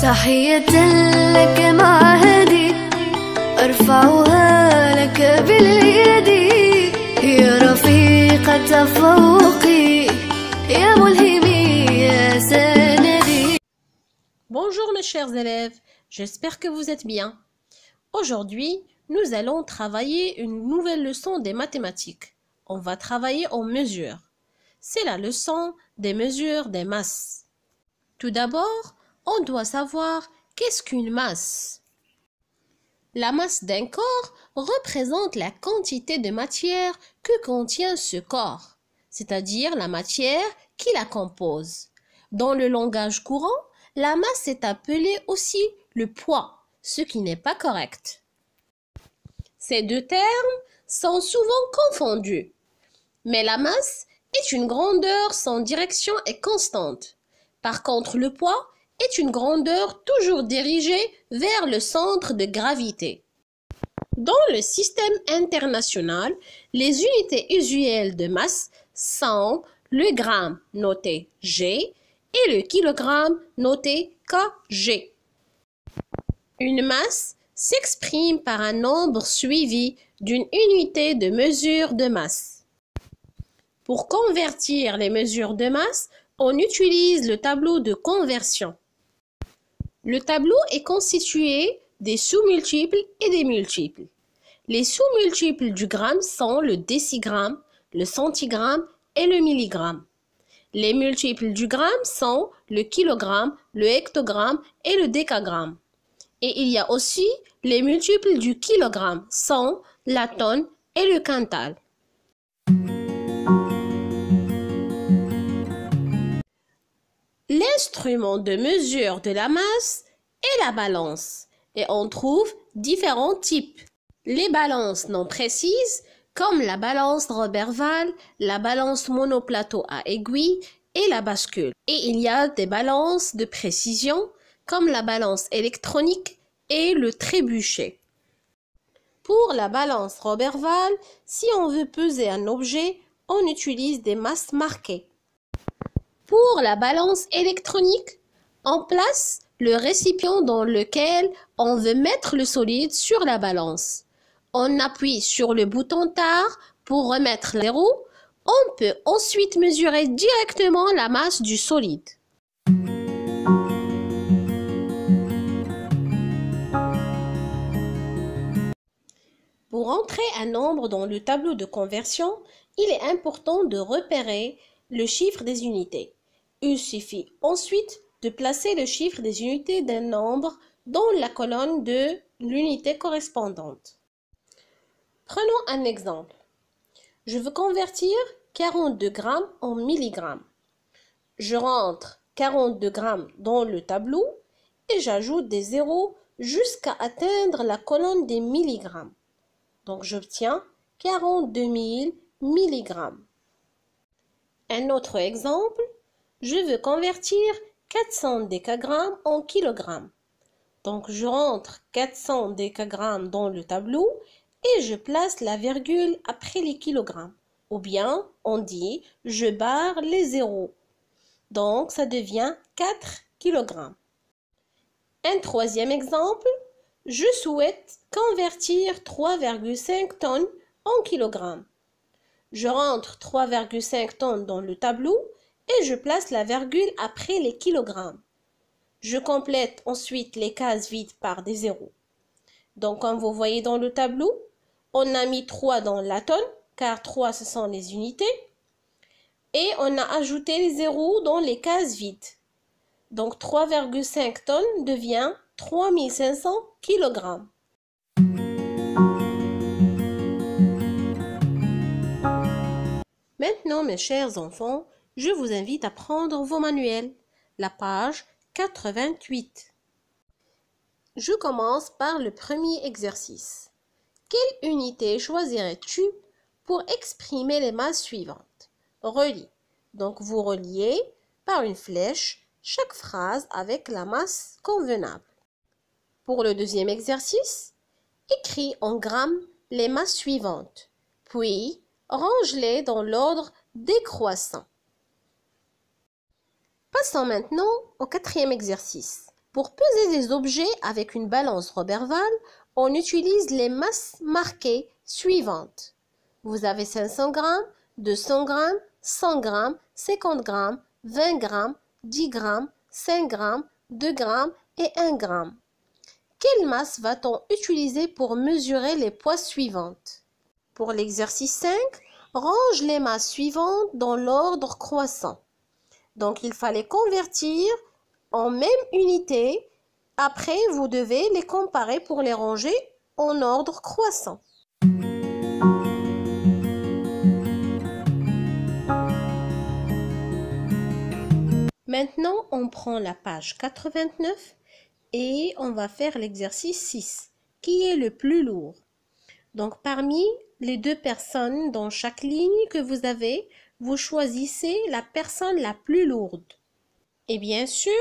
تحية لك معهدي أرفعها لك باليد يا رفيق تفوقي يا ملهمي يا سندي. Bonjour mes chers élèves, j'espère que vous êtes bien. Aujourd'hui, nous allons travailler une nouvelle leçon des mathématiques. On va travailler en mesures. C'est la leçon des mesures des masses. Tout d'abord, on doit savoir qu'est-ce qu'une masse. La masse d'un corps représente la quantité de matière que contient ce corps, c'est-à-dire la matière qui la compose. Dans le langage courant, la masse est appelée aussi le poids, ce qui n'est pas correct. Ces deux termes sont souvent confondus, mais la masse est une grandeur sans direction et constante. Par contre, le poids est une grandeur toujours dirigée vers le centre de gravité. Dans le système international, les unités usuelles de masse sont le gramme noté G et le kilogramme noté kg. Une masse s'exprime par un nombre suivi d'une unité de mesure de masse. Pour convertir les mesures de masse, on utilise le tableau de conversion. Le tableau est constitué des sous-multiples et des multiples. Les sous-multiples du gramme sont le décigramme, le centigramme et le milligramme. Les multiples du gramme sont le kilogramme, le hectogramme et le décagramme. Et il y a aussi les multiples du kilogramme sont la tonne et le quintal. L'instrument de mesure de la masse est la balance et on trouve différents types. Les balances non précises comme la balance Roberval, la balance monoplateau à aiguille et la bascule. Et il y a des balances de précision comme la balance électronique et le trébuchet. Pour la balance Roberval, si on veut peser un objet, on utilise des masses marquées. Pour la balance électronique, on place le récipient dans lequel on veut mettre le solide sur la balance. On appuie sur le bouton tare pour remettre les roues. On peut ensuite mesurer directement la masse du solide. Pour entrer un nombre dans le tableau de conversion, il est important de repérer le chiffre des unités. Il suffit ensuite de placer le chiffre des unités d'un nombre dans la colonne de l'unité correspondante. Prenons un exemple. Je veux convertir 42 grammes en milligrammes. Je rentre 42 grammes dans le tableau et j'ajoute des zéros jusqu'à atteindre la colonne des milligrammes. Donc j'obtiens 42 000 milligrammes. Un autre exemple, je veux convertir 400 décagrammes en kilogrammes. Donc je rentre 400 décagrammes dans le tableau et je place la virgule après les kilogrammes. Ou bien on dit je barre les zéros. Donc ça devient 4 kilogrammes. Un troisième exemple, je souhaite convertir 3,5 tonnes en kilogrammes. Je rentre 3,5 tonnes dans le tableau et je place la virgule après les kilogrammes. Je complète ensuite les cases vides par des zéros. Donc comme vous voyez dans le tableau, on a mis 3 dans la tonne, car 3 ce sont les unités. Et on a ajouté les zéros dans les cases vides. Donc 3,5 tonnes devient 3500 kg. Maintenant, mes chers enfants, je vous invite à prendre vos manuels, la page 88. Je commence par le premier exercice. Quelle unité choisirais-tu pour exprimer les masses suivantes? Relie. Donc, vous reliez par une flèche chaque phrase avec la masse convenable. Pour le deuxième exercice, écris en grammes les masses suivantes, puis range-les dans l'ordre décroissant. Passons maintenant au quatrième exercice. Pour peser des objets avec une balance Roberval, on utilise les masses marquées suivantes. Vous avez 500 g, 200 g, 100 g, 50 g, 20 g, 10 g, 5 g, 2 g et 1 g. Quelle masse va-t-on utiliser pour mesurer les poids suivantes? Pour l'exercice 5, range les masses suivantes dans l'ordre croissant. Donc, il fallait convertir en même unité. Après, vous devez les comparer pour les ranger en ordre croissant. Maintenant, on prend la page 89 et on va faire l'exercice 6, qui est le plus lourd. Donc, parmi les deux personnes dans chaque ligne que vous avez, vous choisissez la personne la plus lourde. Et bien sûr,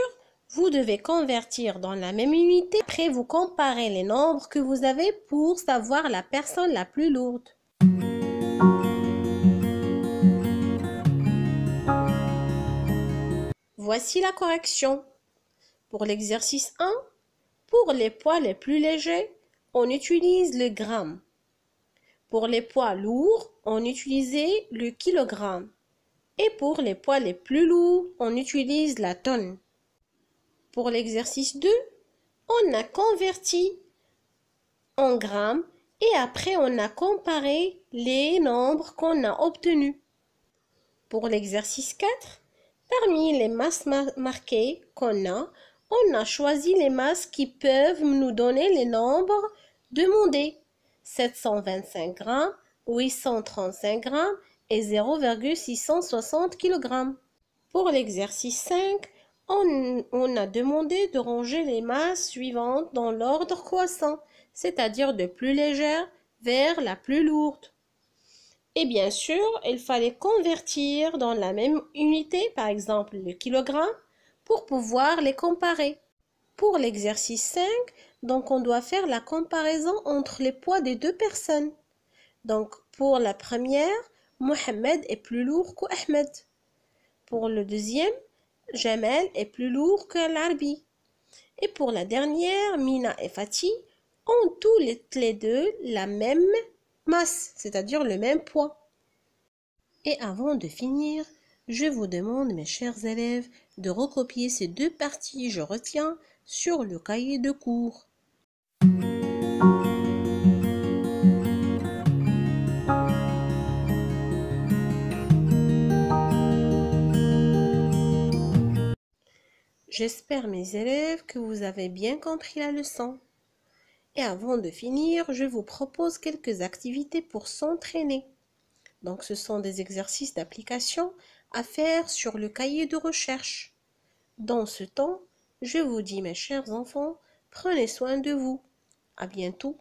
vous devez convertir dans la même unité. Après, vous comparez les nombres que vous avez pour savoir la personne la plus lourde. Voici la correction. Pour l'exercice 1, pour les poids les plus légers, on utilise le gramme. Pour les poids lourds, on utilisait le kilogramme. Et pour les poids les plus lourds, on utilise la tonne. Pour l'exercice 2, on a converti en grammes et après on a comparé les nombres qu'on a obtenus. Pour l'exercice 4, parmi les masses marquées qu'on a, on a choisi les masses qui peuvent nous donner les nombres demandés. 725 g, 835 g et 0,660 kg. Pour l'exercice 5, on a demandé de ranger les masses suivantes dans l'ordre croissant, c'est-à-dire de plus légère vers la plus lourde. Et bien sûr, il fallait convertir dans la même unité, par exemple le kilogramme, pour pouvoir les comparer. Pour l'exercice 5, donc on doit faire la comparaison entre les poids des deux personnes. Donc pour la première, Mohamed est plus lourd qu'Ahmed. Pour le deuxième, Jamal est plus lourd que l'Arbi. Et pour la dernière, Mina et Fatih ont tous les deux la même masse, c'est-à-dire le même poids. Et avant de finir, je vous demande, mes chers élèves, de recopier ces deux parties je retiens sur le cahier de cours. J'espère, mes élèves, que vous avez bien compris la leçon. Et avant de finir, je vous propose quelques activités pour s'entraîner. Donc, ce sont des exercices d'application à faire sur le cahier de recherche. Dans ce temps, je vous dis, mes chers enfants, prenez soin de vous. À bientôt.